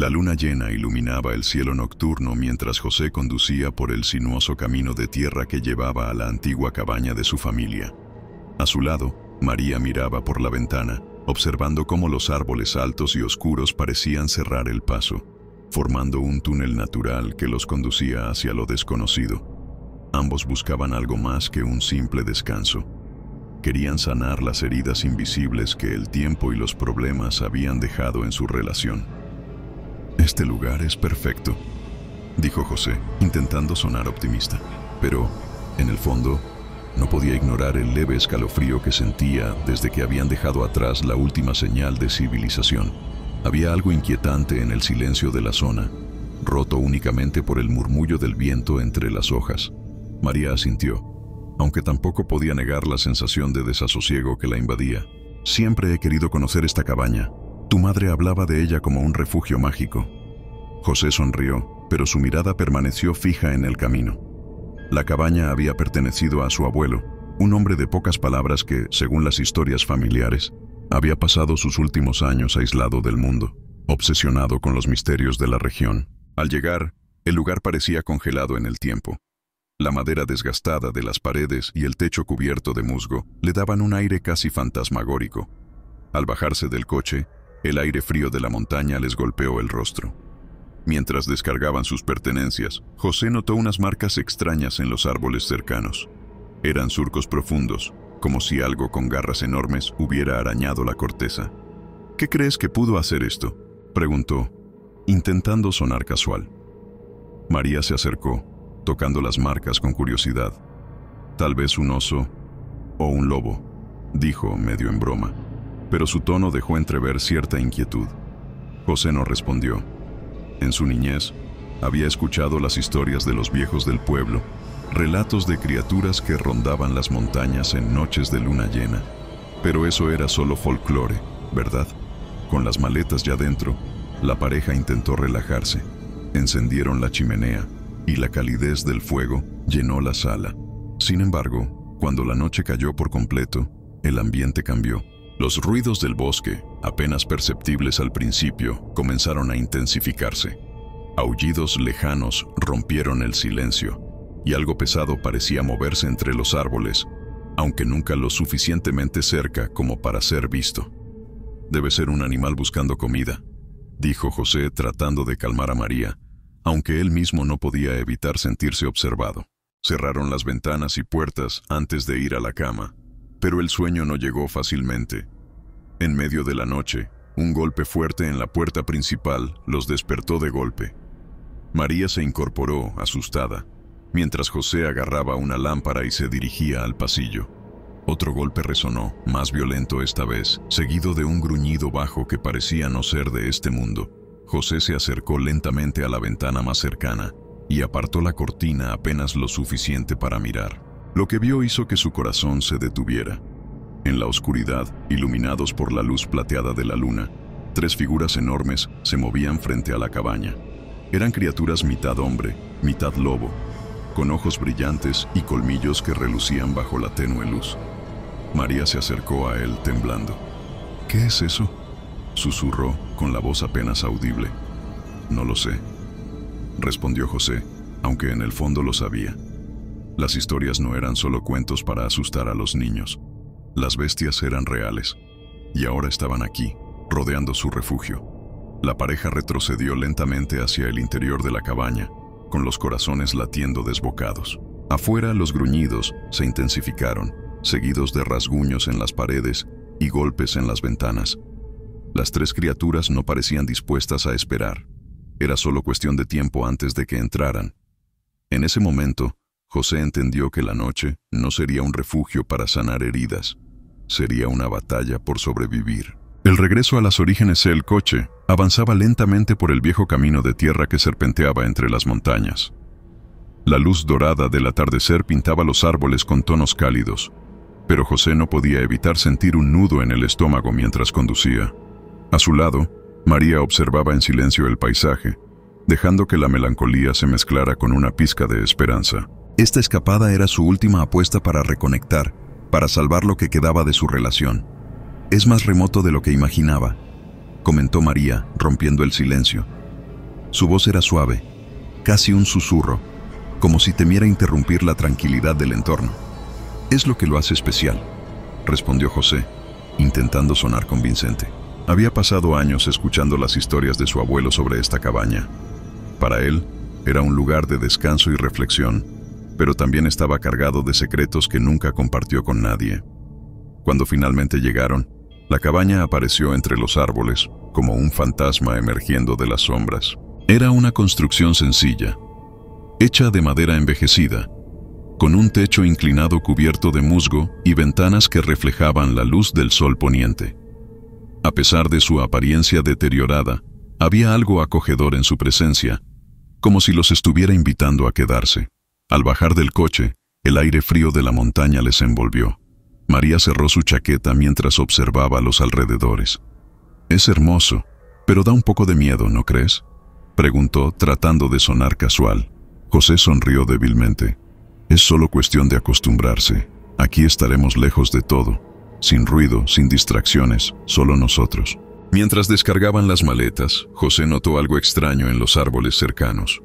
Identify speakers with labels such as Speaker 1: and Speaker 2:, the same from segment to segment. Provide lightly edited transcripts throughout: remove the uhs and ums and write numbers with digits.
Speaker 1: La luna llena iluminaba el cielo nocturno mientras José conducía por el sinuoso camino de tierra que llevaba a la antigua cabaña de su familia. A su lado, María miraba por la ventana, observando cómo los árboles altos y oscuros parecían cerrar el paso, formando un túnel natural que los conducía hacia lo desconocido. Ambos buscaban algo más que un simple descanso. Querían sanar las heridas invisibles que el tiempo y los problemas habían dejado en su relación. «Este lugar es perfecto», dijo José, intentando sonar optimista. Pero, en el fondo, no podía ignorar el leve escalofrío que sentía desde que habían dejado atrás la última señal de civilización. Había algo inquietante en el silencio de la zona, roto únicamente por el murmullo del viento entre las hojas. María asintió, aunque tampoco podía negar la sensación de desasosiego que la invadía. «Siempre he querido conocer esta cabaña. Tu madre hablaba de ella como un refugio mágico». José sonrió, pero su mirada permaneció fija en el camino. La cabaña había pertenecido a su abuelo, un hombre de pocas palabras que, según las historias familiares, había pasado sus últimos años aislado del mundo, obsesionado con los misterios de la región. Al llegar, el lugar parecía congelado en el tiempo. La madera desgastada de las paredes y el techo cubierto de musgo le daban un aire casi fantasmagórico. Al bajarse del coche, el aire frío de la montaña les golpeó el rostro. Mientras descargaban sus pertenencias, José notó unas marcas extrañas en los árboles cercanos. Eran surcos profundos, como si algo con garras enormes hubiera arañado la corteza. «¿Qué crees que pudo hacer esto?», preguntó, intentando sonar casual. María se acercó, tocando las marcas con curiosidad. «Tal vez un oso o un lobo», dijo medio en broma, pero su tono dejó entrever cierta inquietud. José no respondió. En su niñez, había escuchado las historias de los viejos del pueblo, relatos de criaturas que rondaban las montañas en noches de luna llena. Pero eso era solo folclore, ¿verdad? Con las maletas ya dentro, la pareja intentó relajarse. Encendieron la chimenea y la calidez del fuego llenó la sala. Sin embargo, cuando la noche cayó por completo, el ambiente cambió. Los ruidos del bosque, apenas perceptibles al principio, comenzaron a intensificarse. Aullidos lejanos rompieron el silencio, y algo pesado parecía moverse entre los árboles, aunque nunca lo suficientemente cerca como para ser visto. «Debe ser un animal buscando comida», dijo José tratando de calmar a María, aunque él mismo no podía evitar sentirse observado. Cerraron las ventanas y puertas antes de ir a la cama, pero el sueño no llegó fácilmente. En medio de la noche, un golpe fuerte en la puerta principal los despertó de golpe. María se incorporó, asustada, mientras José agarraba una lámpara y se dirigía al pasillo. Otro golpe resonó, más violento esta vez, seguido de un gruñido bajo que parecía no ser de este mundo. José se acercó lentamente a la ventana más cercana y apartó la cortina apenas lo suficiente para mirar. Lo que vio hizo que su corazón se detuviera. En la oscuridad, iluminados por la luz plateada de la luna, 3 figuras enormes se movían frente a la cabaña. Eran criaturas mitad hombre, mitad lobo, con ojos brillantes y colmillos que relucían bajo la tenue luz. María se acercó a él temblando. «¿Qué es eso?», susurró con la voz apenas audible. «No lo sé», respondió José, aunque en el fondo lo sabía. Las historias no eran solo cuentos para asustar a los niños. Las bestias eran reales, y ahora estaban aquí, rodeando su refugio. La pareja retrocedió lentamente hacia el interior de la cabaña, con los corazones latiendo desbocados. Afuera los gruñidos se intensificaron, seguidos de rasguños en las paredes y golpes en las ventanas. Las 3 criaturas no parecían dispuestas a esperar. Era solo cuestión de tiempo antes de que entraran. En ese momento, José entendió que la noche no sería un refugio para sanar heridas, sería una batalla por sobrevivir. El regreso a las orígenes del coche avanzaba lentamente por el viejo camino de tierra que serpenteaba entre las montañas. La luz dorada del atardecer pintaba los árboles con tonos cálidos, pero José no podía evitar sentir un nudo en el estómago mientras conducía. A su lado, María observaba en silencio el paisaje, dejando que la melancolía se mezclara con una pizca de esperanza. Esta escapada era su última apuesta para reconectar, para salvar lo que quedaba de su relación. «Es más remoto de lo que imaginaba», comentó María, rompiendo el silencio. Su voz era suave, casi un susurro, como si temiera interrumpir la tranquilidad del entorno. «Es lo que lo hace especial», respondió José, intentando sonar convincente. Había pasado años escuchando las historias de su abuelo sobre esta cabaña. Para él, era un lugar de descanso y reflexión, pero también estaba cargado de secretos que nunca compartió con nadie. Cuando finalmente llegaron, la cabaña apareció entre los árboles, como un fantasma emergiendo de las sombras. Era una construcción sencilla, hecha de madera envejecida, con un techo inclinado cubierto de musgo y ventanas que reflejaban la luz del sol poniente. A pesar de su apariencia deteriorada, había algo acogedor en su presencia, como si los estuviera invitando a quedarse. Al bajar del coche, el aire frío de la montaña les envolvió. María cerró su chaqueta mientras observaba los alrededores. «Es hermoso, pero da un poco de miedo, ¿no crees?», preguntó, tratando de sonar casual. José sonrió débilmente. «Es solo cuestión de acostumbrarse. Aquí estaremos lejos de todo, sin ruido, sin distracciones, solo nosotros». Mientras descargaban las maletas, José notó algo extraño en los árboles cercanos.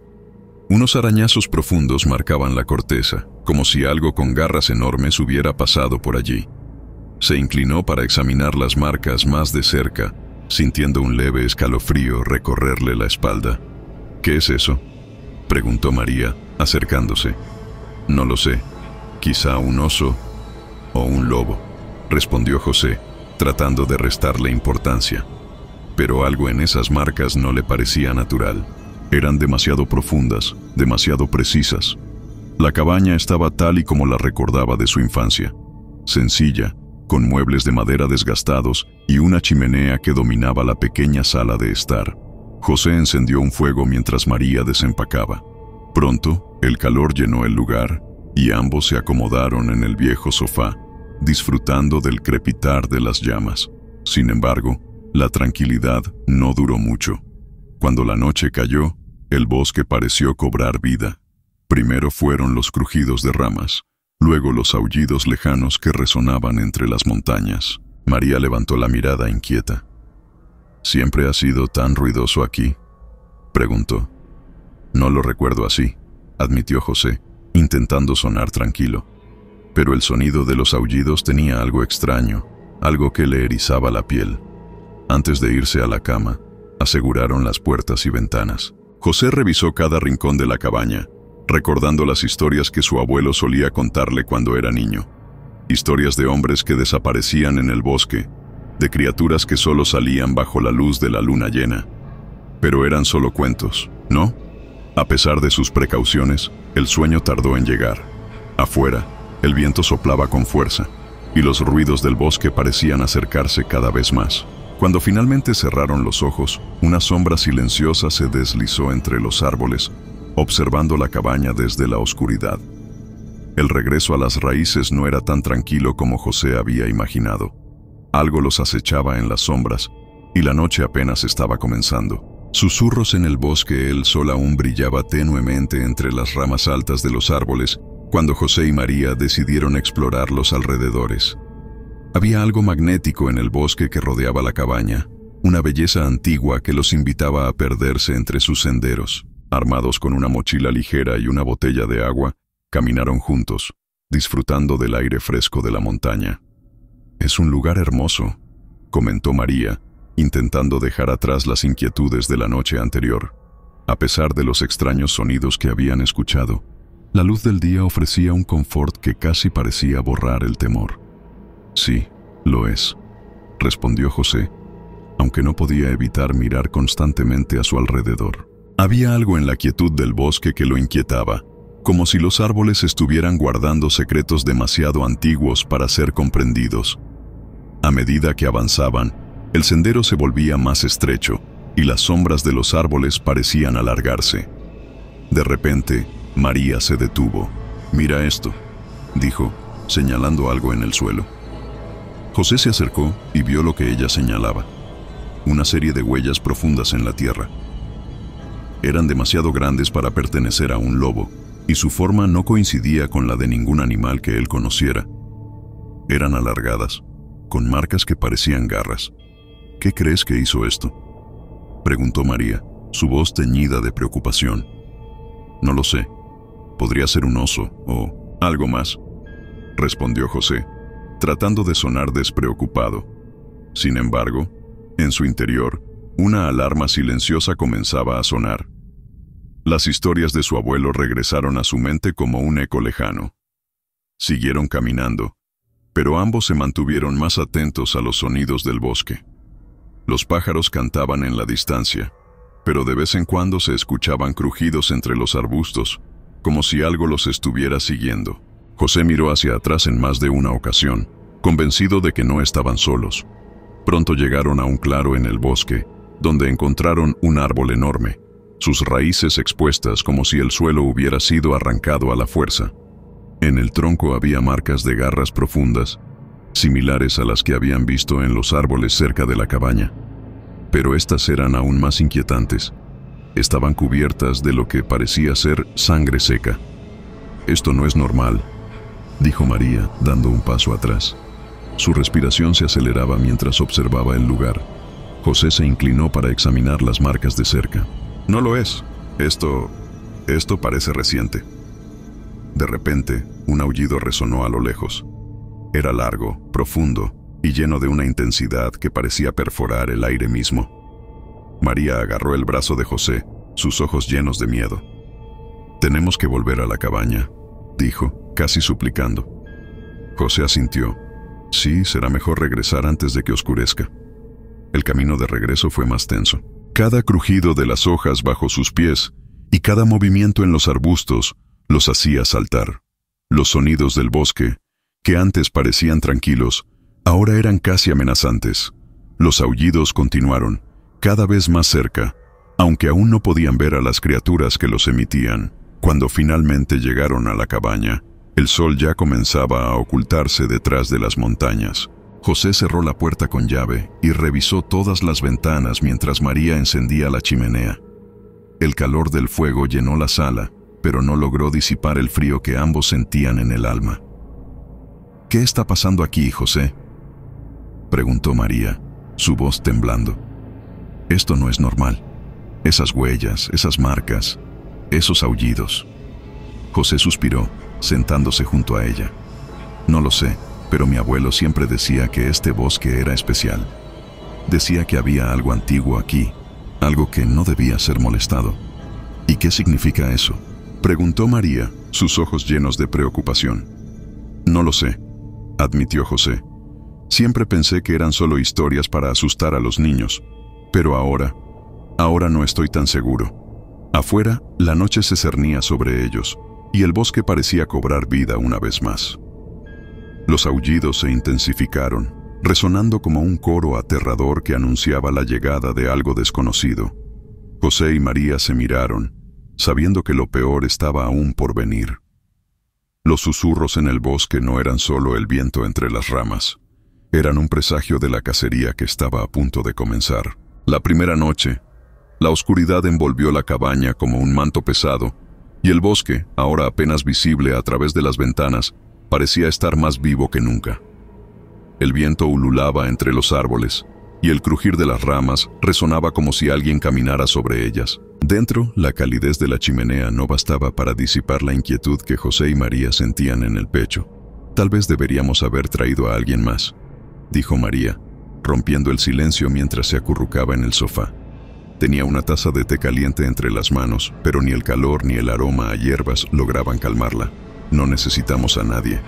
Speaker 1: Unos arañazos profundos marcaban la corteza, como si algo con garras enormes hubiera pasado por allí. Se inclinó para examinar las marcas más de cerca, sintiendo un leve escalofrío recorrerle la espalda. «¿Qué es eso?», preguntó María, acercándose. «No lo sé. Quizá un oso o un lobo», respondió José, tratando de restarle importancia. Pero algo en esas marcas no le parecía natural. Eran demasiado profundas, demasiado precisas. La cabaña estaba tal y como la recordaba de su infancia. Sencilla, con muebles de madera desgastados y una chimenea que dominaba la pequeña sala de estar. José encendió un fuego mientras María desempacaba. Pronto, el calor llenó el lugar y ambos se acomodaron en el viejo sofá, disfrutando del crepitar de las llamas. Sin embargo, la tranquilidad no duró mucho. Cuando la noche cayó, el bosque pareció cobrar vida. Primero fueron los crujidos de ramas, luego los aullidos lejanos que resonaban entre las montañas. María levantó la mirada inquieta. «¿Siempre ha sido tan ruidoso aquí?», preguntó. «No lo recuerdo así», admitió José, intentando sonar tranquilo. Pero el sonido de los aullidos tenía algo extraño, algo que le erizaba la piel. Antes de irse a la cama, aseguraron las puertas y ventanas. José revisó cada rincón de la cabaña, recordando las historias que su abuelo solía contarle cuando era niño. Historias de hombres que desaparecían en el bosque, de criaturas que solo salían bajo la luz de la luna llena. Pero eran solo cuentos, ¿no? A pesar de sus precauciones, el sueño tardó en llegar. Afuera, el viento soplaba con fuerza, y los ruidos del bosque parecían acercarse cada vez más. Cuando finalmente cerraron los ojos, una sombra silenciosa se deslizó entre los árboles, observando la cabaña desde la oscuridad. El regreso a las raíces no era tan tranquilo como José había imaginado. Algo los acechaba en las sombras, y la noche apenas estaba comenzando. Susurros en el bosque, el sol aún brillaba tenuemente entre las ramas altas de los árboles, cuando José y María decidieron explorar los alrededores. Había algo magnético en el bosque que rodeaba la cabaña, una belleza antigua que los invitaba a perderse entre sus senderos. Armados con una mochila ligera y una botella de agua, caminaron juntos, disfrutando del aire fresco de la montaña. «Es un lugar hermoso», comentó María, intentando dejar atrás las inquietudes de la noche anterior. A pesar de los extraños sonidos que habían escuchado, la luz del día ofrecía un confort que casi parecía borrar el temor. «Sí, lo es», respondió José, aunque no podía evitar mirar constantemente a su alrededor. Había algo en la quietud del bosque que lo inquietaba, como si los árboles estuvieran guardando secretos demasiado antiguos para ser comprendidos. A medida que avanzaban, el sendero se volvía más estrecho y las sombras de los árboles parecían alargarse. De repente, María se detuvo. «Mira esto», dijo, señalando algo en el suelo. José se acercó y vio lo que ella señalaba. Una serie de huellas profundas en la tierra. Eran demasiado grandes para pertenecer a un lobo, y su forma no coincidía con la de ningún animal que él conociera. Eran alargadas, con marcas que parecían garras. «¿Qué crees que hizo esto?», preguntó María, su voz teñida de preocupación. «No lo sé. Podría ser un oso o algo más», respondió José, tratando de sonar despreocupado. Sin embargo, en su interior, una alarma silenciosa comenzaba a sonar. Las historias de su abuelo regresaron a su mente como un eco lejano. Siguieron caminando, pero ambos se mantuvieron más atentos a los sonidos del bosque. Los pájaros cantaban en la distancia, pero de vez en cuando se escuchaban crujidos entre los arbustos, como si algo los estuviera siguiendo. José miró hacia atrás en más de una ocasión, convencido de que no estaban solos. Pronto llegaron a un claro en el bosque, donde encontraron un árbol enorme, sus raíces expuestas como si el suelo hubiera sido arrancado a la fuerza. En el tronco había marcas de garras profundas, similares a las que habían visto en los árboles cerca de la cabaña. Pero estas eran aún más inquietantes. Estaban cubiertas de lo que parecía ser sangre seca. «Esto no es normal», dijo María, dando un paso atrás. Su respiración se aceleraba mientras observaba el lugar. José se inclinó para examinar las marcas de cerca. «No lo es. Esto parece reciente». De repente, un aullido resonó a lo lejos. Era largo, profundo y lleno de una intensidad que parecía perforar el aire mismo. María agarró el brazo de José, sus ojos llenos de miedo. «Tenemos que volver a la cabaña», dijo, casi suplicando. José asintió. «Sí, será mejor regresar antes de que oscurezca». El camino de regreso fue más tenso. Cada crujido de las hojas bajo sus pies y cada movimiento en los arbustos los hacía saltar. Los sonidos del bosque, que antes parecían tranquilos, ahora eran casi amenazantes. Los aullidos continuaron, cada vez más cerca, aunque aún no podían ver a las criaturas que los emitían. Cuando finalmente llegaron a la cabaña, el sol ya comenzaba a ocultarse detrás de las montañas. José cerró la puerta con llave y revisó todas las ventanas mientras María encendía la chimenea. El calor del fuego llenó la sala, pero no logró disipar el frío que ambos sentían en el alma. «¿Qué está pasando aquí, José?», preguntó María, su voz temblando. «Esto no es normal. Esas huellas, esas marcas, esos aullidos». José suspiró, sentándose junto a ella. «No lo sé, pero mi abuelo siempre decía que este bosque era especial. Decía que había algo antiguo aquí, algo que no debía ser molestado». «¿Y qué significa eso?», preguntó María, sus ojos llenos de preocupación. «No lo sé», admitió José. «Siempre pensé que eran solo historias para asustar a los niños, pero ahora no estoy tan seguro». Afuera, la noche se cernía sobre ellos, y el bosque parecía cobrar vida una vez más. Los aullidos se intensificaron, resonando como un coro aterrador que anunciaba la llegada de algo desconocido. José y María se miraron, sabiendo que lo peor estaba aún por venir. Los susurros en el bosque no eran solo el viento entre las ramas, eran un presagio de la cacería que estaba a punto de comenzar. La primera noche, la oscuridad envolvió la cabaña como un manto pesado, y el bosque, ahora apenas visible a través de las ventanas, parecía estar más vivo que nunca. El viento ululaba entre los árboles, y el crujir de las ramas resonaba como si alguien caminara sobre ellas. Dentro, la calidez de la chimenea no bastaba para disipar la inquietud que José y María sentían en el pecho. «Tal vez deberíamos haber traído a alguien más», dijo María, rompiendo el silencio mientras se acurrucaba en el sofá. Tenía una taza de té caliente entre las manos, pero ni el calor ni el aroma a hierbas lograban calmarla. «No necesitamos a nadie»,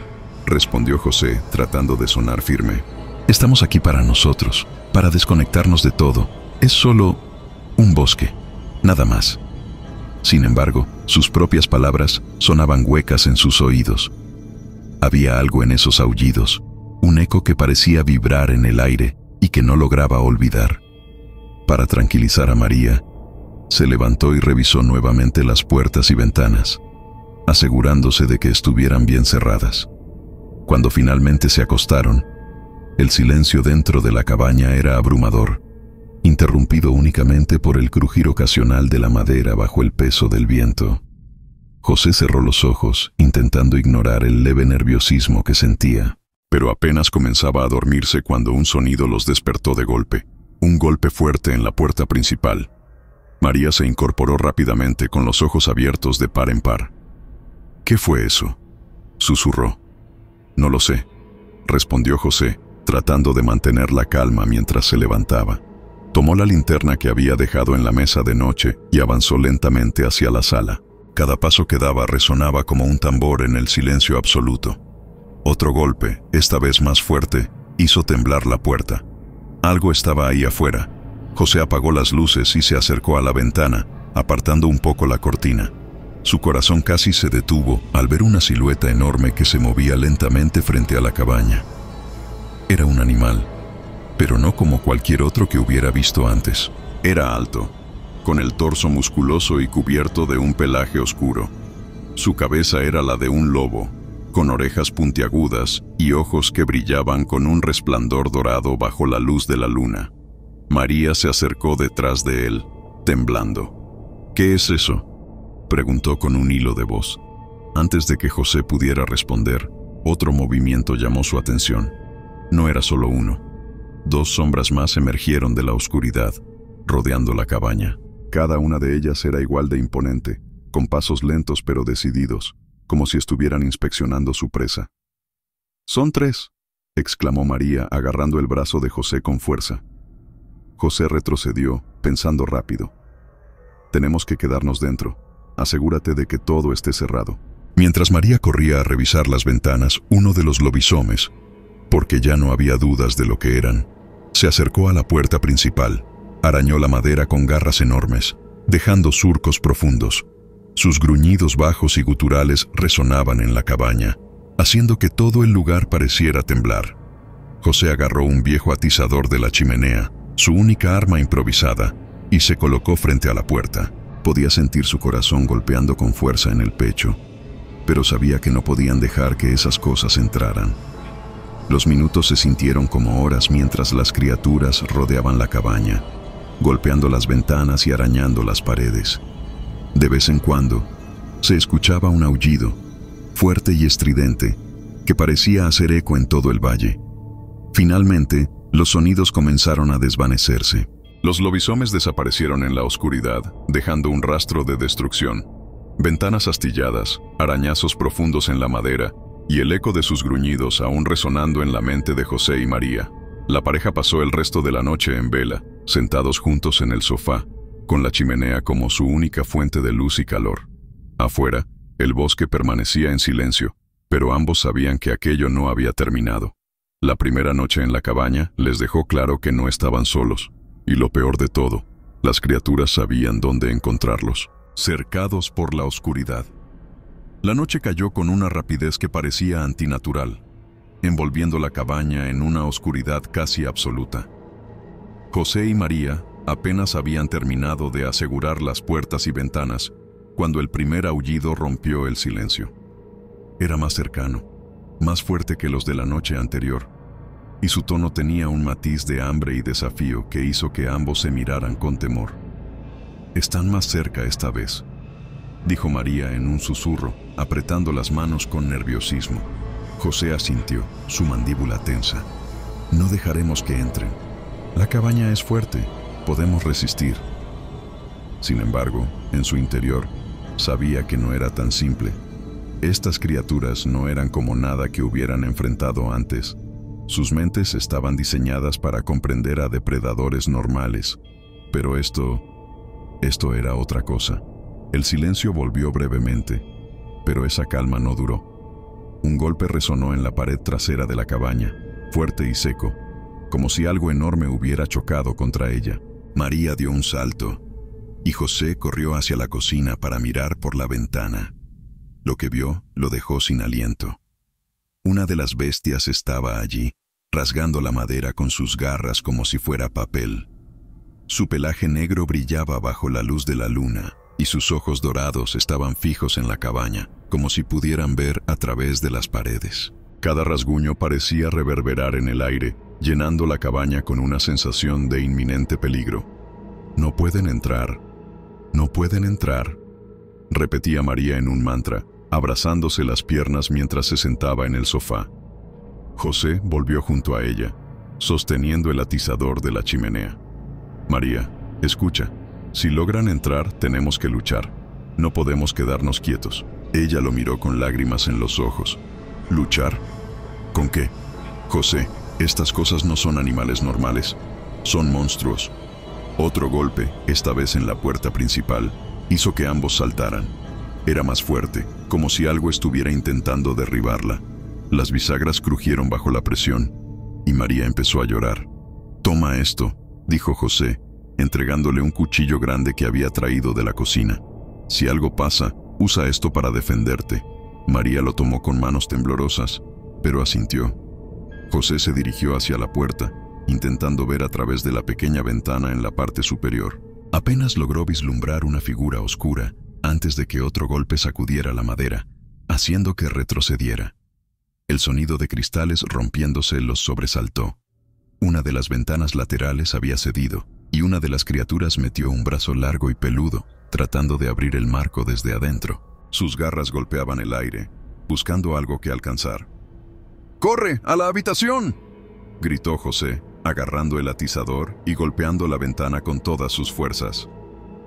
Speaker 1: respondió José, tratando de sonar firme. «Estamos aquí para nosotros, para desconectarnos de todo. Es solo un bosque, nada más». Sin embargo, sus propias palabras sonaban huecas en sus oídos. Había algo en esos aullidos, un eco que parecía vibrar en el aire y que no lograba olvidar. Para tranquilizar a María, se levantó y revisó nuevamente las puertas y ventanas, asegurándose de que estuvieran bien cerradas. Cuando finalmente se acostaron, el silencio dentro de la cabaña era abrumador, interrumpido únicamente por el crujir ocasional de la madera bajo el peso del viento. José cerró los ojos, intentando ignorar el leve nerviosismo que sentía, pero apenas comenzaba a dormirse cuando un sonido los despertó de golpe, un golpe fuerte en la puerta principal. María se incorporó rápidamente con los ojos abiertos de par en par. «¿Qué fue eso?», susurró. «No lo sé», respondió José, tratando de mantener la calma mientras se levantaba. Tomó la linterna que había dejado en la mesa de noche y avanzó lentamente hacia la sala. Cada paso que daba resonaba como un tambor en el silencio absoluto. Otro golpe, esta vez más fuerte, hizo temblar la puerta. Algo estaba ahí afuera. José apagó las luces y se acercó a la ventana, apartando un poco la cortina. Su corazón casi se detuvo al ver una silueta enorme que se movía lentamente frente a la cabaña. Era un animal, pero no como cualquier otro que hubiera visto antes. Era alto, con el torso musculoso y cubierto de un pelaje oscuro. Su cabeza era la de un lobo, con orejas puntiagudas y ojos que brillaban con un resplandor dorado bajo la luz de la luna. María se acercó detrás de él, temblando. «¿Qué es eso?», preguntó con un hilo de voz. Antes de que José pudiera responder, otro movimiento llamó su atención. No era solo uno. 2 sombras más emergieron de la oscuridad, rodeando la cabaña. Cada una de ellas era igual de imponente, con pasos lentos pero decididos, como si estuvieran inspeccionando su presa. «Son 3», exclamó María, agarrando el brazo de José con fuerza. José retrocedió, pensando rápido. «Tenemos que quedarnos dentro. Asegúrate de que todo esté cerrado». Mientras María corría a revisar las ventanas, uno de los lobisomes, porque ya no había dudas de lo que eran, se acercó a la puerta principal, arañó la madera con garras enormes, dejando surcos profundos. Sus gruñidos bajos y guturales resonaban en la cabaña, haciendo que todo el lugar pareciera temblar. José agarró un viejo atizador de la chimenea, su única arma improvisada, y se colocó frente a la puerta. Podía sentir su corazón golpeando con fuerza en el pecho, pero sabía que no podían dejar que esas cosas entraran. Los minutos se sintieron como horas mientras las criaturas rodeaban la cabaña, golpeando las ventanas y arañando las paredes. De vez en cuando, se escuchaba un aullido, fuerte y estridente, que parecía hacer eco en todo el valle. Finalmente, los sonidos comenzaron a desvanecerse. Los lobisomes desaparecieron en la oscuridad, dejando un rastro de destrucción. Ventanas astilladas, arañazos profundos en la madera, y el eco de sus gruñidos aún resonando en la mente de José y María. La pareja pasó el resto de la noche en vela, sentados juntos en el sofá, con la chimenea como su única fuente de luz y calor. Afuera, el bosque permanecía en silencio, pero ambos sabían que aquello no había terminado. La primera noche en la cabaña les dejó claro que no estaban solos, y lo peor de todo, las criaturas sabían dónde encontrarlos, cercados por la oscuridad. La noche cayó con una rapidez que parecía antinatural, envolviendo la cabaña en una oscuridad casi absoluta. José y María apenas habían terminado de asegurar las puertas y ventanas cuando el primer aullido rompió el silencio. Era más cercano, más fuerte que los de la noche anterior, y su tono tenía un matiz de hambre y desafío que hizo que ambos se miraran con temor. «Están más cerca esta vez», dijo María en un susurro, apretando las manos con nerviosismo. José asintió, su mandíbula tensa. «No dejaremos que entren. La cabaña es fuerte, podemos resistir». Sin embargo, en su interior, sabía que no era tan simple. Estas criaturas no eran como nada que hubieran enfrentado antes. Sus mentes estaban diseñadas para comprender a depredadores normales, pero esto era otra cosa. El silencio volvió brevemente, pero esa calma no duró. Un golpe resonó en la pared trasera de la cabaña, fuerte y seco, como si algo enorme hubiera chocado contra ella. María dio un salto, y José corrió hacia la cocina para mirar por la ventana. Lo que vio lo dejó sin aliento. Una de las bestias estaba allí, rasgando la madera con sus garras como si fuera papel. Su pelaje negro brillaba bajo la luz de la luna, y sus ojos dorados estaban fijos en la cabaña, como si pudieran ver a través de las paredes. Cada rasguño parecía reverberar en el aire, llenando la cabaña con una sensación de inminente peligro. «No pueden entrar, no pueden entrar», repetía María en un mantra, abrazándose las piernas mientras se sentaba en el sofá. José volvió junto a ella, sosteniendo el atizador de la chimenea. «María, escucha», Si logran entrar, tenemos que luchar. No podemos quedarnos quietos. Ella lo miró con lágrimas en los ojos. ¿Luchar? ¿Con qué? José, estas cosas no son animales normales. Son monstruos. Otro golpe, esta vez en la puerta principal, hizo que ambos saltaran. Era más fuerte, como si algo estuviera intentando derribarla. Las bisagras crujieron bajo la presión, y María empezó a llorar. «Toma esto», dijo José, entregándole un cuchillo grande que había traído de la cocina. «Si algo pasa, usa esto para defenderte». María lo tomó con manos temblorosas, pero asintió. José se dirigió hacia la puerta, intentando ver a través de la pequeña ventana en la parte superior. Apenas logró vislumbrar una figura oscura antes de que otro golpe sacudiera la madera, haciendo que retrocediera. El sonido de cristales rompiéndose los sobresaltó. Una de las ventanas laterales había cedido, y una de las criaturas metió un brazo largo y peludo, tratando de abrir el marco desde adentro. Sus garras golpeaban el aire, buscando algo que alcanzar. «¡Corre, a la habitación!», gritó José, agarrando el atizador y golpeando la ventana con todas sus fuerzas.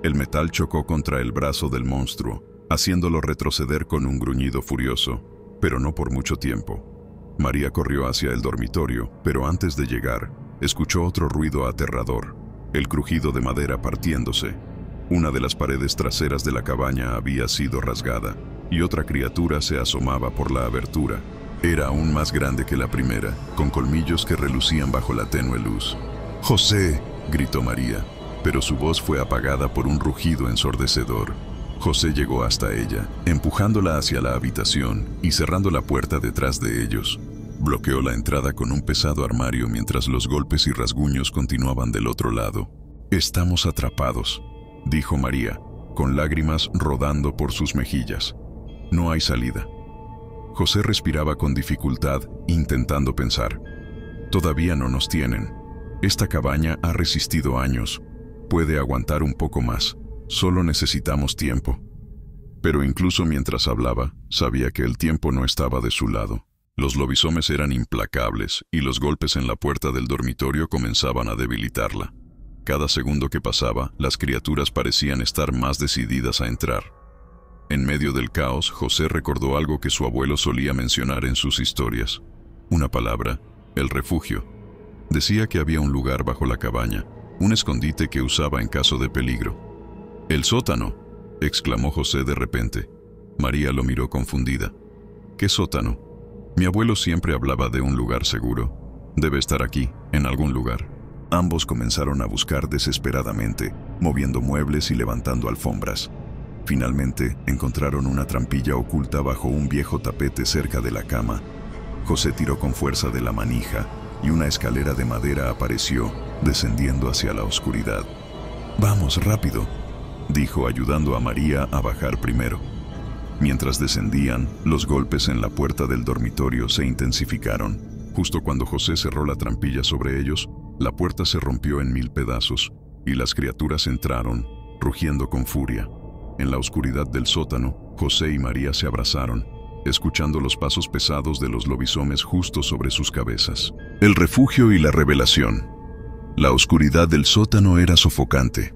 Speaker 1: El metal chocó contra el brazo del monstruo, haciéndolo retroceder con un gruñido furioso, pero no por mucho tiempo. María corrió hacia el dormitorio, pero antes de llegar, escuchó otro ruido aterrador, el crujido de madera partiéndose. Una de las paredes traseras de la cabaña había sido rasgada, y otra criatura se asomaba por la abertura. Era aún más grande que la primera, con colmillos que relucían bajo la tenue luz. «¡José!», gritó María, pero su voz fue apagada por un rugido ensordecedor. José llegó hasta ella, empujándola hacia la habitación y cerrando la puerta detrás de ellos. Bloqueó la entrada con un pesado armario mientras los golpes y rasguños continuaban del otro lado. «Estamos atrapados», dijo María, con lágrimas rodando por sus mejillas. «No hay salida». José respiraba con dificultad, intentando pensar. «Todavía no nos tienen. Esta cabaña ha resistido años. Puede aguantar un poco más. Solo necesitamos tiempo». Pero incluso mientras hablaba, sabía que el tiempo no estaba de su lado. Los lobisomes eran implacables y los golpes en la puerta del dormitorio comenzaban a debilitarla. Cada segundo que pasaba, las criaturas parecían estar más decididas a entrar. En medio del caos, José recordó algo que su abuelo solía mencionar en sus historias. Una palabra: el refugio. Decía que había un lugar bajo la cabaña, un escondite que usaba en caso de peligro. «¡El sótano!», exclamó José de repente. María lo miró confundida. «¿Qué sótano? Mi abuelo siempre hablaba de un lugar seguro. Debe estar aquí, en algún lugar». Ambos comenzaron a buscar desesperadamente, moviendo muebles y levantando alfombras. Finalmente, encontraron una trampilla oculta bajo un viejo tapete cerca de la cama. José tiró con fuerza de la manija, y una escalera de madera apareció, descendiendo hacia la oscuridad. «Vamos, rápido», dijo, ayudando a María a bajar primero. Mientras descendían, los golpes en la puerta del dormitorio se intensificaron. Justo cuando José cerró la trampilla sobre ellos, la puerta se rompió en 1000 pedazos, y las criaturas entraron, rugiendo con furia. En la oscuridad del sótano, José y María se abrazaron, escuchando los pasos pesados de los lobisomes justo sobre sus cabezas. El refugio y la revelación. La oscuridad del sótano era sofocante.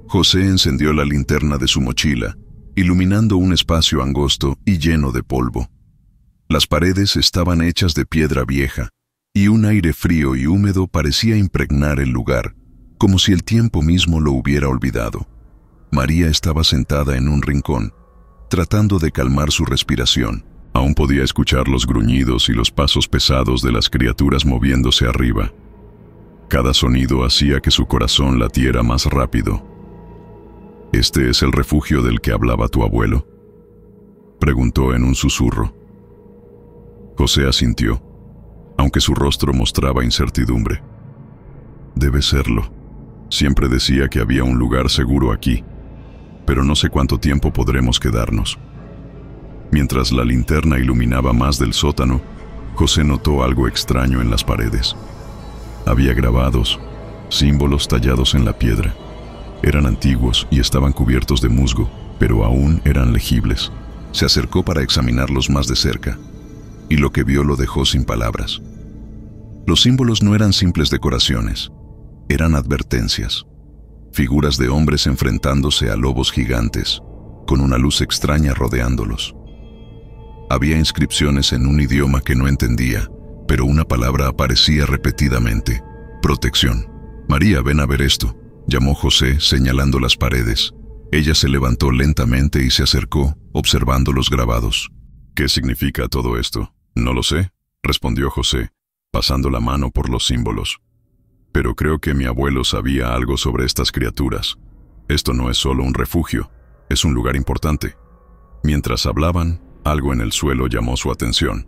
Speaker 1: José encendió la linterna de su mochila, iluminando un espacio angosto y lleno de polvo. Las paredes estaban hechas de piedra vieja, y un aire frío y húmedo parecía impregnar el lugar, como si el tiempo mismo lo hubiera olvidado. María estaba sentada en un rincón, tratando de calmar su respiración. Aún podía escuchar los gruñidos y los pasos pesados de las criaturas moviéndose arriba. Cada sonido hacía que su corazón latiera más rápido. «¿Este es el refugio del que hablaba tu abuelo?», preguntó en un susurro. José asintió, aunque su rostro mostraba incertidumbre. «Debe serlo. Siempre decía que había un lugar seguro aquí, pero no sé cuánto tiempo podremos quedarnos». Mientras la linterna iluminaba más del sótano, José notó algo extraño en las paredes. Había grabados, símbolos tallados en la piedra. Eran antiguos y estaban cubiertos de musgo, pero aún eran legibles. Se acercó para examinarlos más de cerca, y lo que vio lo dejó sin palabras. Los símbolos no eran simples decoraciones, eran advertencias. figuras de hombres enfrentándose a lobos gigantes, con una luz extraña rodeándolos. Había inscripciones en un idioma que no entendía, pero una palabra aparecía repetidamente: protección. «María, ven a ver esto», llamó José, señalando las paredes. Ella se levantó lentamente y se acercó, observando los grabados. «¿Qué significa todo esto?» «No lo sé», respondió José, pasando la mano por los símbolos. «Pero creo que mi abuelo sabía algo sobre estas criaturas. Esto no es solo un refugio, es un lugar importante». Mientras hablaban, algo en el suelo llamó su atención.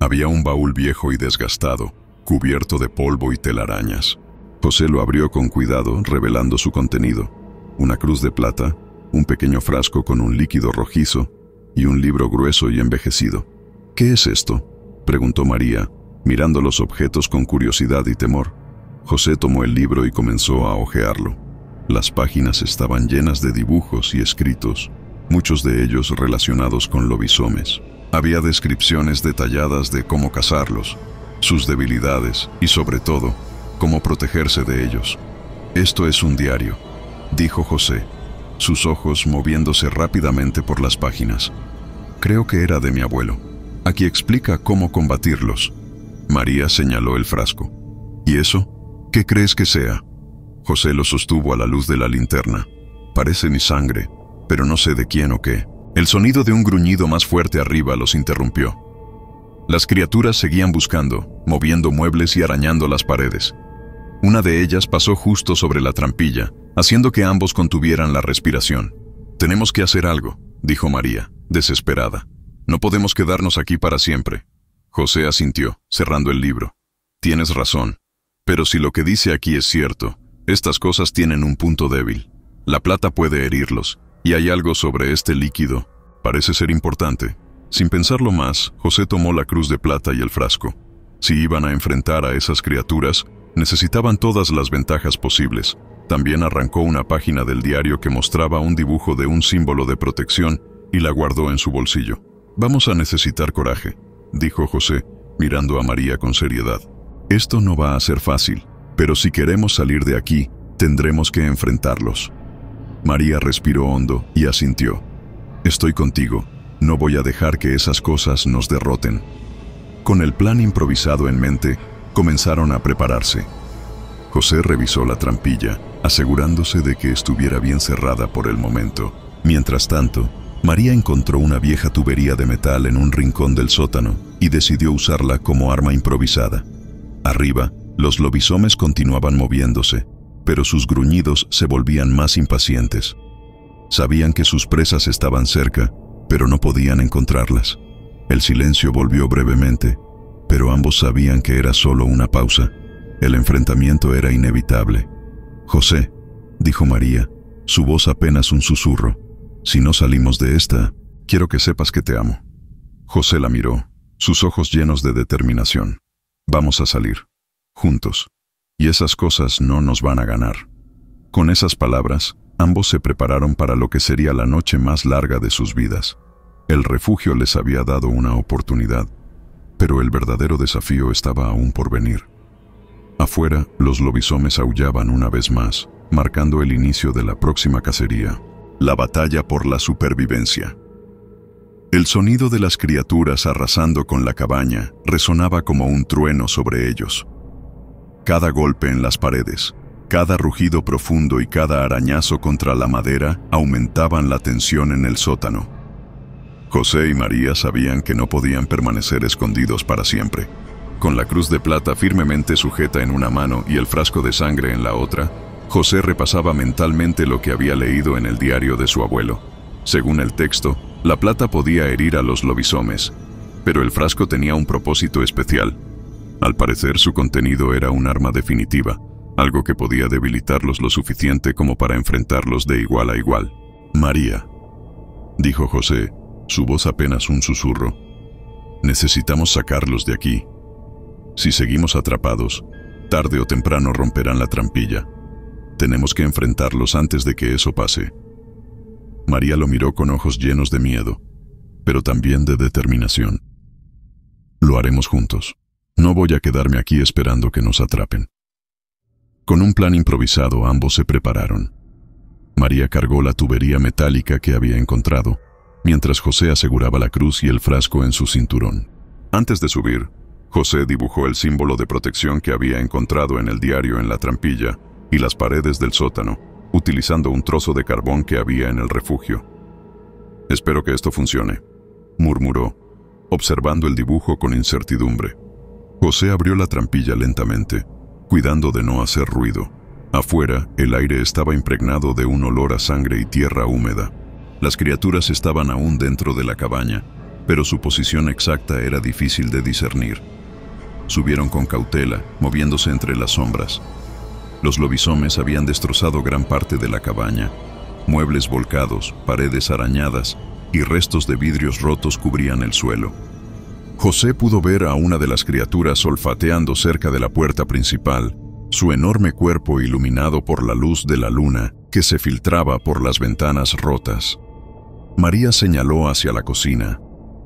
Speaker 1: Había un baúl viejo y desgastado, cubierto de polvo y telarañas. José lo abrió con cuidado, revelando su contenido: una cruz de plata, un pequeño frasco con un líquido rojizo y un libro grueso y envejecido. «¿Qué es esto?», preguntó María, mirando los objetos con curiosidad y temor. José tomó el libro y comenzó a hojearlo. Las páginas estaban llenas de dibujos y escritos, muchos de ellos relacionados con lobisomes. Había descripciones detalladas de cómo cazarlos, sus debilidades y, sobre todo, cómo protegerse de ellos. «Esto es un diario», dijo José, sus ojos moviéndose rápidamente por las páginas. «Creo que era de mi abuelo. Aquí explica cómo combatirlos». María señaló el frasco. «¿Y eso? ¿Qué crees que sea?». José lo sostuvo a la luz de la linterna. «Parece mi sangre, pero no sé de quién o qué». El sonido de un gruñido más fuerte arriba los interrumpió. Las criaturas seguían buscando, moviendo muebles y arañando las paredes. Una de ellas pasó justo sobre la trampilla, haciendo que ambos contuvieran la respiración. «Tenemos que hacer algo», dijo María, desesperada. «No podemos quedarnos aquí para siempre». José asintió, cerrando el libro. «Tienes razón. Pero si lo que dice aquí es cierto, estas cosas tienen un punto débil. La plata puede herirlos, y hay algo sobre este líquido. Parece ser importante». Sin pensarlo más, José tomó la cruz de plata y el frasco. Si iban a enfrentar a esas criaturas, necesitaban todas las ventajas posibles. También arrancó una página del diario que mostraba un dibujo de un símbolo de protección y la guardó en su bolsillo. «Vamos a necesitar coraje», dijo José, mirando a María con seriedad. «Esto no va a ser fácil, pero si queremos salir de aquí, tendremos que enfrentarlos». María respiró hondo y asintió. «Estoy contigo. No voy a dejar que esas cosas nos derroten». Con el plan improvisado en mente, comenzaron a prepararse. José revisó la trampilla, asegurándose de que estuviera bien cerrada por el momento. Mientras tanto, María encontró una vieja tubería de metal en un rincón del sótano y decidió usarla como arma improvisada. Arriba, los lobisomes continuaban moviéndose, pero sus gruñidos se volvían más impacientes. Sabían que sus presas estaban cerca, pero no podían encontrarlas. El silencio volvió brevemente, pero ambos sabían que era solo una pausa. El enfrentamiento era inevitable. «José», dijo María, su voz apenas un susurro, «si no salimos de esta, quiero que sepas que te amo». José la miró, sus ojos llenos de determinación. «Vamos a salir, juntos, y esas cosas no nos van a ganar». Con esas palabras, ambos se prepararon para lo que sería la noche más larga de sus vidas. El refugio les había dado una oportunidad, pero el verdadero desafío estaba aún por venir. Afuera, los lobisomes aullaban una vez más, marcando el inicio de la próxima cacería, la batalla por la supervivencia. El sonido de las criaturas arrasando con la cabaña resonaba como un trueno sobre ellos. Cada golpe en las paredes, cada rugido profundo y cada arañazo contra la madera aumentaban la tensión en el sótano. José y María sabían que no podían permanecer escondidos para siempre. Con la cruz de plata firmemente sujeta en una mano y el frasco de sangre en la otra, José repasaba mentalmente lo que había leído en el diario de su abuelo. Según el texto, la plata podía herir a los lobisomes, pero el frasco tenía un propósito especial. Al parecer, su contenido era un arma definitiva, algo que podía debilitarlos lo suficiente como para enfrentarlos de igual a igual. «María», dijo José, su voz apenas un susurro, «necesitamos sacarlos de aquí. Si seguimos atrapados, tarde o temprano romperán la trampilla. Tenemos que enfrentarlos antes de que eso pase». María lo miró con ojos llenos de miedo, pero también de determinación. «Lo haremos juntos. No voy a quedarme aquí esperando que nos atrapen». Con un plan improvisado, ambos se prepararon. María cargó la tubería metálica que había encontrado, mientras José aseguraba la cruz y el frasco en su cinturón. Antes de subir, José dibujó el símbolo de protección que había encontrado en el diario en la trampilla y las paredes del sótano, utilizando un trozo de carbón que había en el refugio. «Espero que esto funcione», murmuró, observando el dibujo con incertidumbre. José abrió la trampilla lentamente, cuidando de no hacer ruido. Afuera, el aire estaba impregnado de un olor a sangre y tierra húmeda. Las criaturas estaban aún dentro de la cabaña, pero su posición exacta era difícil de discernir. Subieron con cautela, moviéndose entre las sombras. Los lobisomes habían destrozado gran parte de la cabaña. Muebles volcados, paredes arañadas y restos de vidrios rotos cubrían el suelo. José pudo ver a una de las criaturas olfateando cerca de la puerta principal, su enorme cuerpo iluminado por la luz de la luna que se filtraba por las ventanas rotas. María señaló hacia la cocina,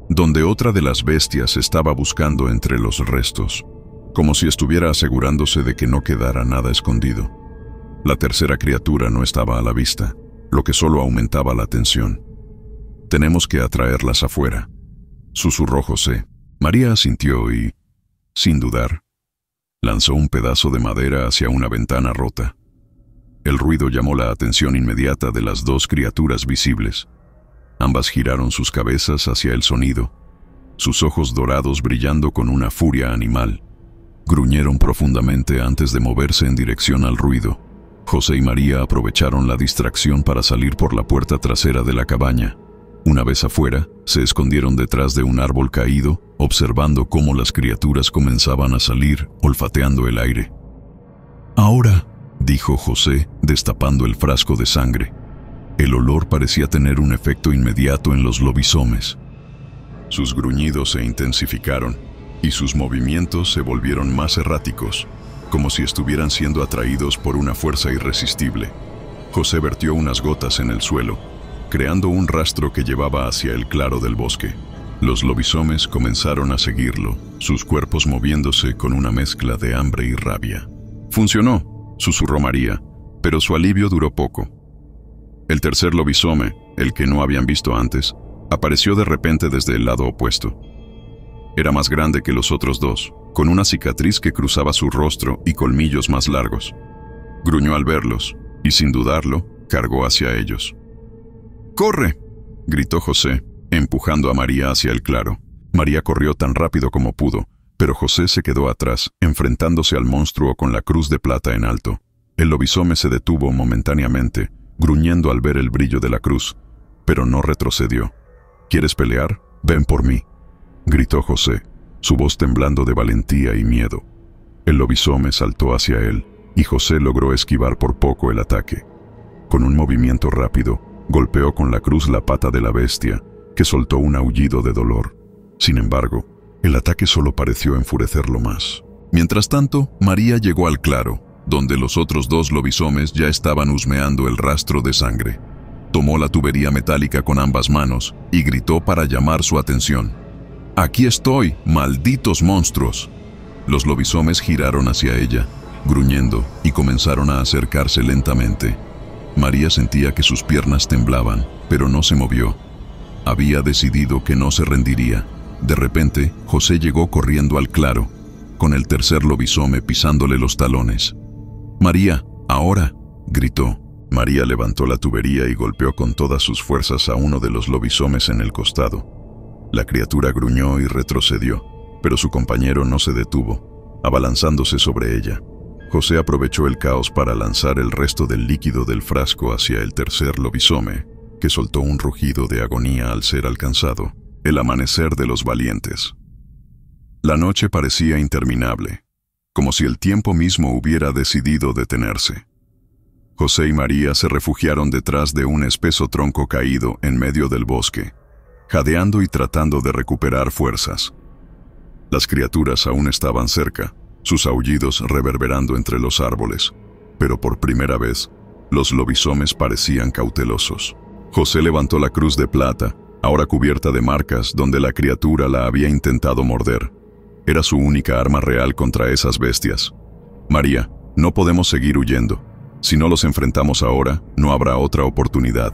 Speaker 1: donde otra de las bestias estaba buscando entre los restos, como si estuviera asegurándose de que no quedara nada escondido. La tercera criatura no estaba a la vista, lo que solo aumentaba la tensión. «Tenemos que atraerlas afuera», susurró José. María asintió y, sin dudar, lanzó un pedazo de madera hacia una ventana rota. El ruido llamó la atención inmediata de las dos criaturas visibles. Ambas giraron sus cabezas hacia el sonido, sus ojos dorados brillando con una furia animal. Gruñeron profundamente antes de moverse en dirección al ruido. José y María aprovecharon la distracción para salir por la puerta trasera de la cabaña. Una vez afuera, se escondieron detrás de un árbol caído, observando cómo las criaturas comenzaban a salir, olfateando el aire. «Ahora», dijo José, destapando el frasco de sangre. El olor parecía tener un efecto inmediato en los lobisomes. Sus gruñidos se intensificaron y sus movimientos se volvieron más erráticos, como si estuvieran siendo atraídos por una fuerza irresistible. José vertió unas gotas en el suelo, creando un rastro que llevaba hacia el claro del bosque. Los lobisomes comenzaron a seguirlo, sus cuerpos moviéndose con una mezcla de hambre y rabia. «Funcionó», susurró María, pero su alivio duró poco. El tercer lobisome, el que no habían visto antes, apareció de repente desde el lado opuesto. Era más grande que los otros dos, con una cicatriz que cruzaba su rostro y colmillos más largos. Gruñó al verlos, y sin dudarlo, cargó hacia ellos. «¡Corre!», gritó José, empujando a María hacia el claro. María corrió tan rápido como pudo, pero José se quedó atrás, enfrentándose al monstruo con la cruz de plata en alto. El lobisome se detuvo momentáneamente, gruñendo al ver el brillo de la cruz, pero no retrocedió. «¿Quieres pelear? Ven por mí», gritó José, su voz temblando de valentía y miedo. El lobisome saltó hacia él, y José logró esquivar por poco el ataque. Con un movimiento rápido, golpeó con la cruz la pata de la bestia, que soltó un aullido de dolor. Sin embargo, el ataque solo pareció enfurecerlo más. Mientras tanto, María llegó al claro, donde los otros dos lobisomes ya estaban husmeando el rastro de sangre. Tomó la tubería metálica con ambas manos y gritó para llamar su atención. «¡Aquí estoy, malditos monstruos!». Los lobisomes giraron hacia ella, gruñendo, y comenzaron a acercarse lentamente. María sentía que sus piernas temblaban, pero no se movió. Había decidido que no se rendiría. De repente, José llegó corriendo al claro, con el tercer lobisome pisándole los talones. «¡María, ahora!», gritó. María levantó la tubería y golpeó con todas sus fuerzas a uno de los lobisomes en el costado. La criatura gruñó y retrocedió, pero su compañero no se detuvo, abalanzándose sobre ella. José aprovechó el caos para lanzar el resto del líquido del frasco hacia el tercer lobisome, que soltó un rugido de agonía al ser alcanzado. El amanecer de los valientes. La noche parecía interminable, como si el tiempo mismo hubiera decidido detenerse. José y María se refugiaron detrás de un espeso tronco caído en medio del bosque, jadeando y tratando de recuperar fuerzas. Las criaturas aún estaban cerca, sus aullidos reverberando entre los árboles, pero por primera vez, los lobisomes parecían cautelosos. José levantó la cruz de plata, ahora cubierta de marcas donde la criatura la había intentado morder. Era su única arma real contra esas bestias. «María, No podemos seguir huyendo. Si no los enfrentamos ahora, no habrá otra oportunidad.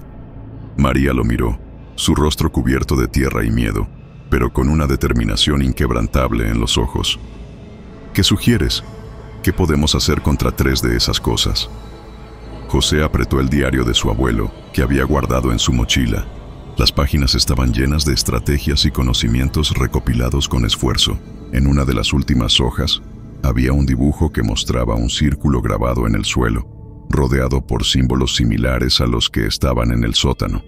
Speaker 1: María lo miró, su rostro cubierto de tierra y miedo, pero con una determinación inquebrantable en los ojos. ¿Qué sugieres? ¿Qué podemos hacer contra 3 de esas cosas? José apretó el diario de su abuelo, que había guardado en su mochila. Las páginas estaban llenas de estrategias y conocimientos recopilados con esfuerzo. En una de las últimas hojas, había un dibujo que mostraba un círculo grabado en el suelo, rodeado por símbolos similares a los que estaban en el sótano.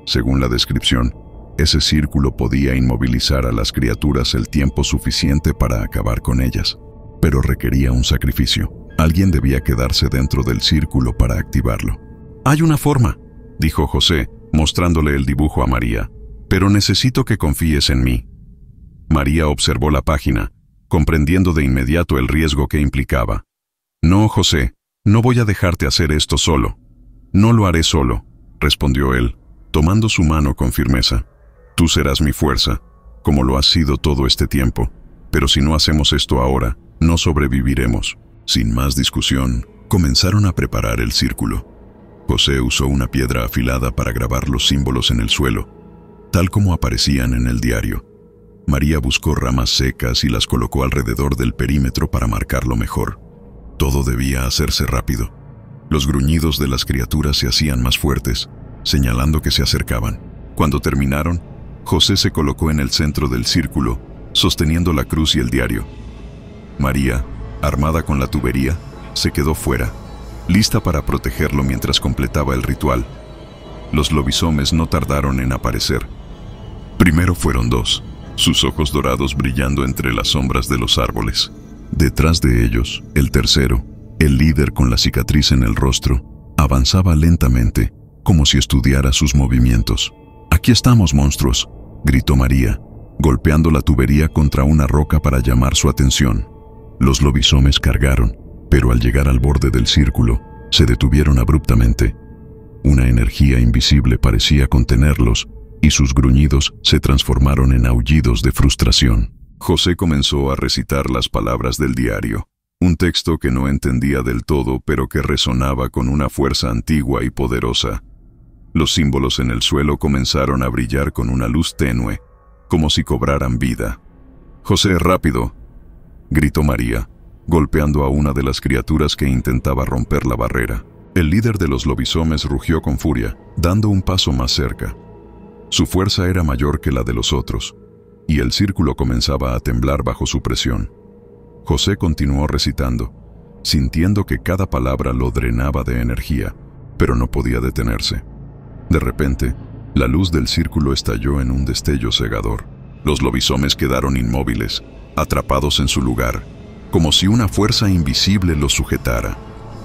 Speaker 1: Según la descripción, ese círculo podía inmovilizar a las criaturas el tiempo suficiente para acabar con ellas, pero requería un sacrificio. Alguien debía quedarse dentro del círculo para activarlo. «Hay una forma», dijo José, mostrándole el dibujo a María, «pero necesito que confíes en mí». María observó la página, comprendiendo de inmediato el riesgo que implicaba. «No, José, no voy a dejarte hacer esto solo». «No lo haré solo», respondió él, tomando su mano con firmeza. «Tú serás mi fuerza, como lo has sido todo este tiempo, pero si no hacemos esto ahora, no sobreviviremos». Sin más discusión, comenzaron a preparar el círculo. José usó una piedra afilada para grabar los símbolos en el suelo, tal como aparecían en el diario. María buscó ramas secas y las colocó alrededor del perímetro para marcarlo mejor. Todo debía hacerse rápido. Los gruñidos de las criaturas se hacían más fuertes, señalando que se acercaban. Cuando terminaron, José se colocó en el centro del círculo, sosteniendo la cruz y el diario. María, armada con la tubería, se quedó fuera, lista para protegerlo mientras completaba el ritual. Los lobisomes no tardaron en aparecer. Primero fueron 2, sus ojos dorados brillando entre las sombras de los árboles. Detrás de ellos, el tercero, el líder con la cicatriz en el rostro, avanzaba lentamente, como si estudiara sus movimientos. «Aquí estamos, monstruos», gritó María, golpeando la tubería contra una roca para llamar su atención. Los lobisomes cargaron, pero al llegar al borde del círculo, se detuvieron abruptamente. Una energía invisible parecía contenerlos, y sus gruñidos se transformaron en aullidos de frustración. José comenzó a recitar las palabras del diario, un texto que no entendía del todo, pero que resonaba con una fuerza antigua y poderosa. Los símbolos en el suelo comenzaron a brillar con una luz tenue, como si cobraran vida. «José, rápido», gritó María, golpeando a una de las criaturas que intentaba romper la barrera. El líder de los lobisomes rugió con furia, dando un paso más cerca. Su fuerza era mayor que la de los otros, y el círculo comenzaba a temblar bajo su presión. José continuó recitando, sintiendo que cada palabra lo drenaba de energía, pero no podía detenerse. De repente, la luz del círculo estalló en un destello cegador. Los lobisomes quedaron inmóviles, atrapados en su lugar, como si una fuerza invisible los sujetara.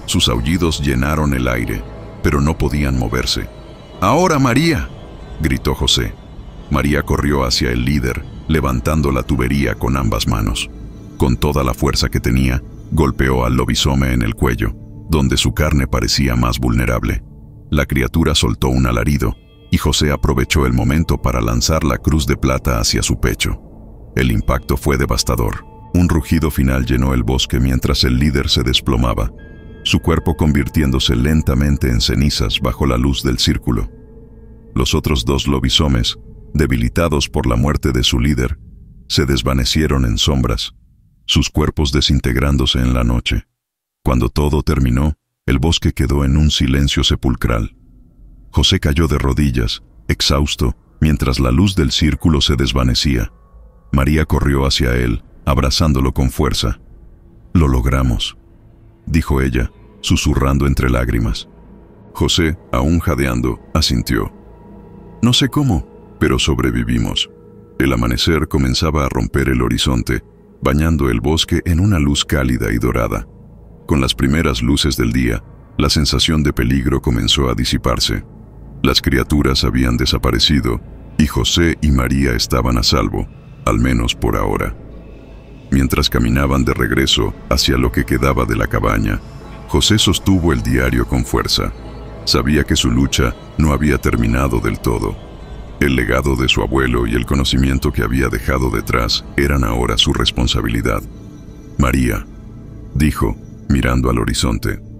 Speaker 1: Sus aullidos llenaron el aire, pero no podían moverse. «¡Ahora, María!», gritó José. María corrió hacia el líder, levantando la tubería con ambas manos. Con toda la fuerza que tenía, golpeó al lobisome en el cuello, donde su carne parecía más vulnerable. La criatura soltó un alarido, y José aprovechó el momento para lanzar la cruz de plata hacia su pecho. El impacto fue devastador. Un rugido final llenó el bosque mientras el líder se desplomaba, su cuerpo convirtiéndose lentamente en cenizas bajo la luz del círculo. Los otros 2 lobisomes, debilitados por la muerte de su líder, se desvanecieron en sombras, sus cuerpos desintegrándose en la noche. Cuando todo terminó, el bosque quedó en un silencio sepulcral. José cayó de rodillas, exhausto, mientras la luz del círculo se desvanecía. María corrió hacia él, abrazándolo con fuerza. «Lo logramos», dijo ella, susurrando entre lágrimas. José, aún jadeando, asintió. «No sé cómo, pero sobrevivimos». El amanecer comenzaba a romper el horizonte, bañando el bosque en una luz cálida y dorada. Con las primeras luces del día, la sensación de peligro comenzó a disiparse. Las criaturas habían desaparecido, y José y María estaban a salvo, al menos por ahora. Mientras caminaban de regreso hacia lo que quedaba de la cabaña, José sostuvo el diario con fuerza. Sabía que su lucha no había terminado del todo. El legado de su abuelo y el conocimiento que había dejado detrás eran ahora su responsabilidad. «María», dijo, Mirando al horizonte,